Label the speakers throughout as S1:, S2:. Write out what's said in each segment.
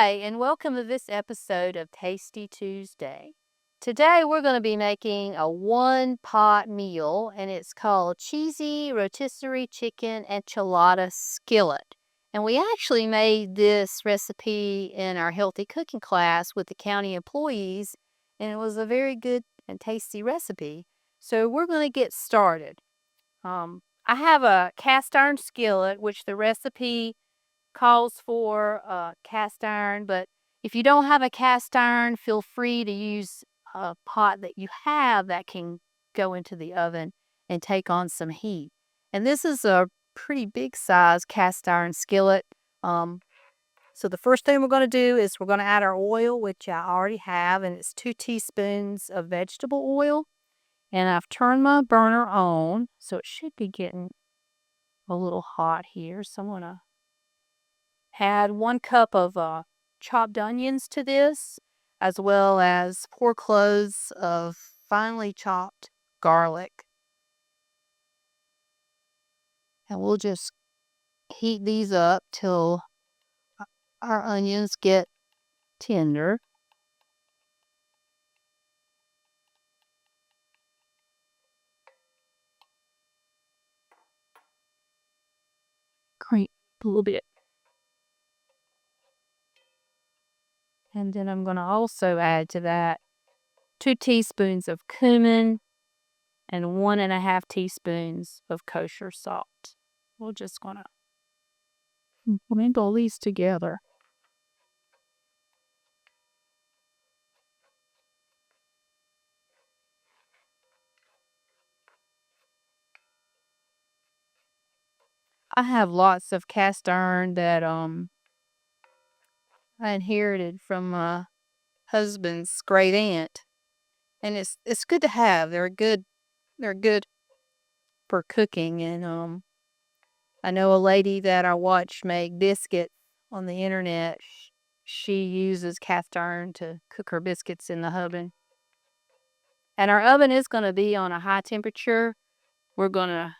S1: Hi, and welcome to this episode of Tasty Tuesday. Today we're going to be making a one-pot meal, and it's called Cheesy Rotisserie Chicken Enchilada Skillet. And we actually made this recipe in our healthy cooking class with the county employees, and it was a very good and tasty recipe. So we're going to get started. I have a cast iron skillet, which the recipe calls for cast iron, but if you don't have a cast iron, feel free to use a pot that you have that can go into the oven and take on some heat. And this is a pretty big size cast iron skillet. Um, so the first thing we're going to do is we're going to add our oil, which I already have, and it's 2 teaspoons of vegetable oil. And I've turned my burner on, so it should be getting a little hot here. So I'm going to add 1 cup of chopped onions to this, as well as 4 cloves of finely chopped garlic. And we'll just heat these up till our onions get tender. Cream a little bit. And then I'm going to also add to that 2 teaspoons of cumin and 1.5 teaspoons of kosher salt. We're just going to blend all these together. I have lots of cast iron that I inherited from my husband's great aunt, and it's good to have. They're good for cooking, and I know a lady that I watch make biscuits on the internet. She uses cast iron to cook her biscuits in the oven. And our oven is going to be on a high temperature. We're going to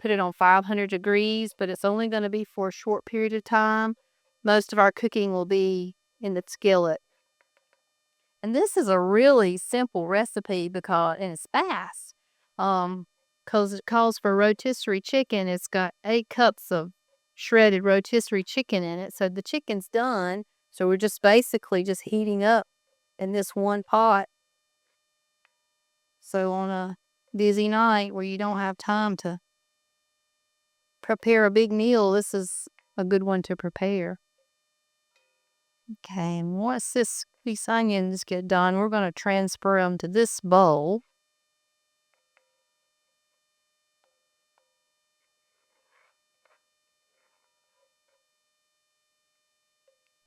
S1: put it on 500 degrees, but it's only going to be for a short period of time. Most of our cooking will be in the skillet. And this is a really simple recipe and it's fast. Because it calls for rotisserie chicken. It's got 8 cups of shredded rotisserie chicken in it. So the chicken's done. So we're just basically just heating up in this one pot. So on a busy night where you don't have time to prepare a big meal, this is a good one to prepare. Okay, and once these onions get done, we're going to transfer them to this bowl.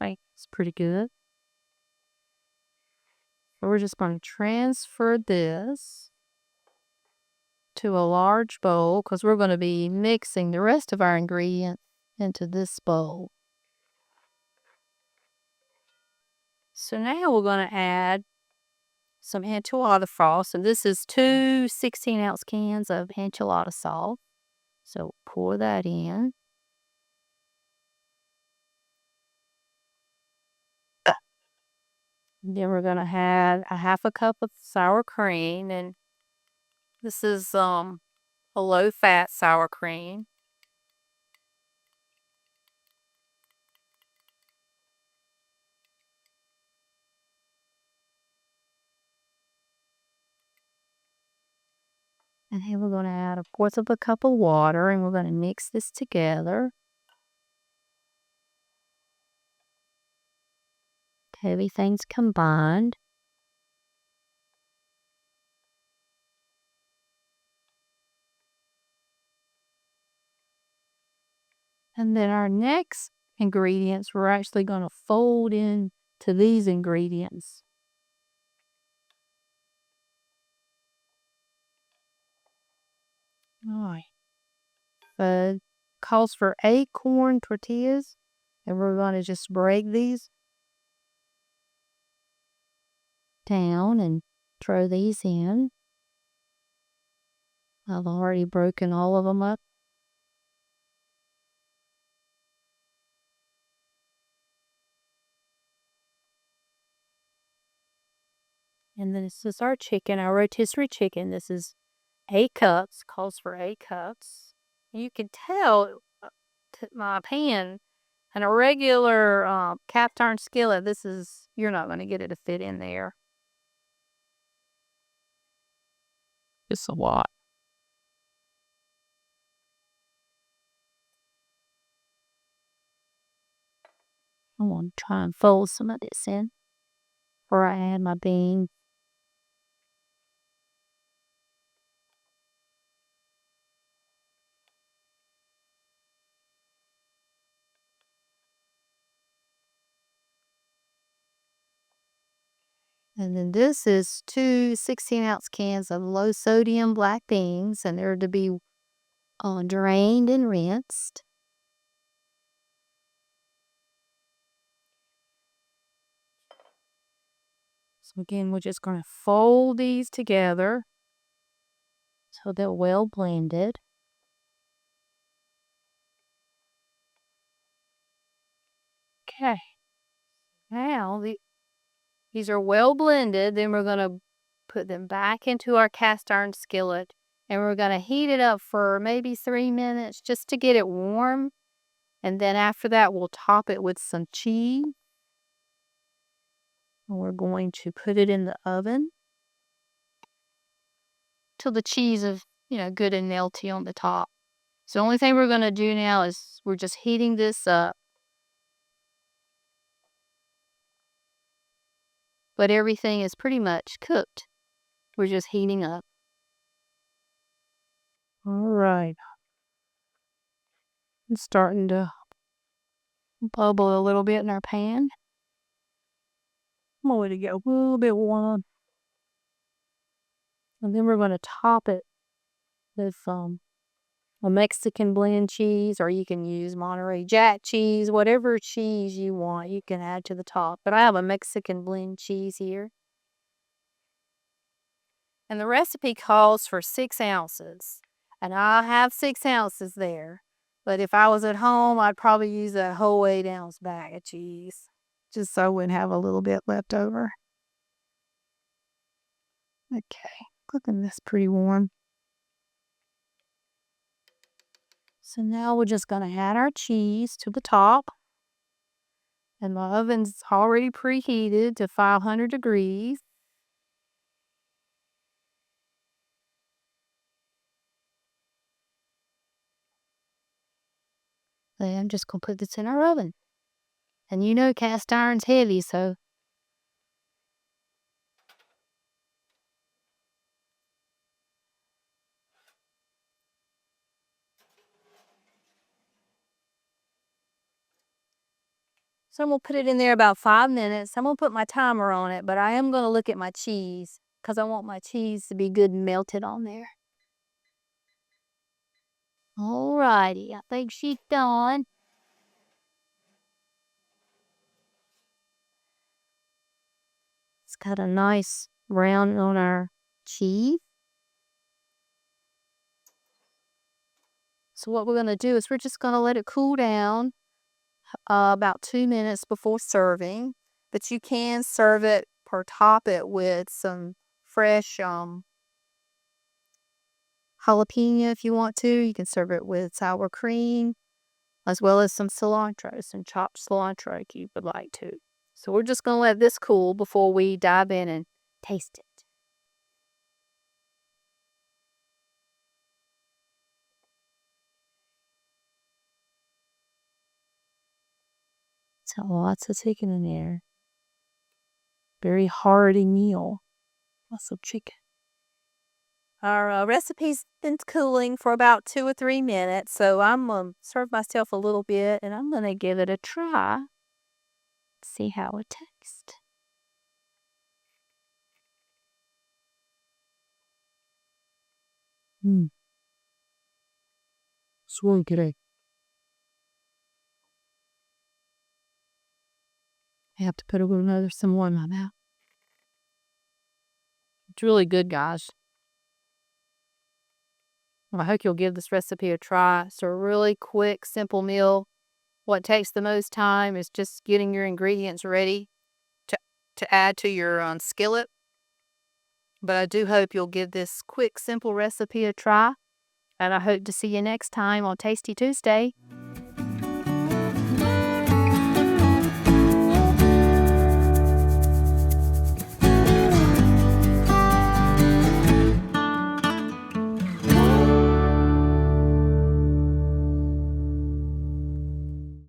S1: Right, it's pretty good. So we're just going to transfer this to a large bowl because we're going to be mixing the rest of our ingredients into this bowl. So now we're going to add some enchilada sauce, and this is 2 16-ounce cans of enchilada sauce. So pour that in. Then we're going to add a 1/2 cup of sour cream, and this is a low-fat sour cream. And then we're going to add 1/4 of a cup of water, and we're going to mix this together. Everything's combined. And then our next ingredients, we're actually going to fold in to these ingredients. All right. Calls for 8 corn tortillas, and we're going to just break these down and throw these in. I've already broken all of them up. And then this is our chicken, our rotisserie chicken. This is 8 cups, calls for 8 cups. You can tell my pan and a regular cast iron skillet, you're not going to get it to fit in there. It's a lot. I want to try and fold some of this in before I add my beans. And then this is 2 16-ounce cans of low sodium black beans, and they're to be drained and rinsed. So again, we're just going to fold these together so they're well blended. Okay. Now these are well blended. Then we're going to put them back into our cast iron skillet, and we're going to heat it up for maybe 3 minutes just to get it warm. And then after that, we'll top it with some cheese. And we're going to put it in the oven till the cheese is, good and melty on the top. So the only thing we're going to do now is we're just heating this up. But everything is pretty much cooked. We're just heating up. All right. It's starting to bubble a little bit in our pan. I'm going to get a little bit warm. And then we're going to top it with a Mexican blend cheese, or you can use Monterey Jack cheese, whatever cheese you want, you can add to the top. But I have a Mexican blend cheese here. And the recipe calls for 6 ounces. And I have 6 ounces there. But if I was at home, I'd probably use a whole 8-ounce bag of cheese, just so I wouldn't have a little bit left over. Okay, cooking this pretty warm. So now we're just going to add our cheese to the top. And the oven's already preheated to 500 degrees. Then I'm just going to put this in our oven. And cast iron's heavy, so I'm going to put it in there about 5 minutes. I'm going to put my timer on it, but I am going to look at my cheese because I want my cheese to be good and melted on there. Alrighty, I think she's done. It's got a nice brown on our cheese. So what we're going to do is we're just going to let it cool down about 2 minutes before serving. But you can serve it or top it with some fresh jalapeno if you want to. You can serve it with sour cream, as well as some cilantro, some chopped cilantro if you would like to. So we're just going to let this cool before we dive in and taste it. So lots of chicken in there. Very hearty meal. Lots of chicken. Our recipe's been cooling for about 2 or 3 minutes, so I'm going to serve myself a little bit, and I'm going to give it a try. See how it tastes. It's really good. I have to put some more in my mouth. It's really good, guys. Well, I hope you'll give this recipe a try. It's a really quick, simple meal. What takes the most time is just getting your ingredients ready to add to your skillet. But I do hope you'll give this quick, simple recipe a try, and I hope to see you next time on Tasty Tuesday.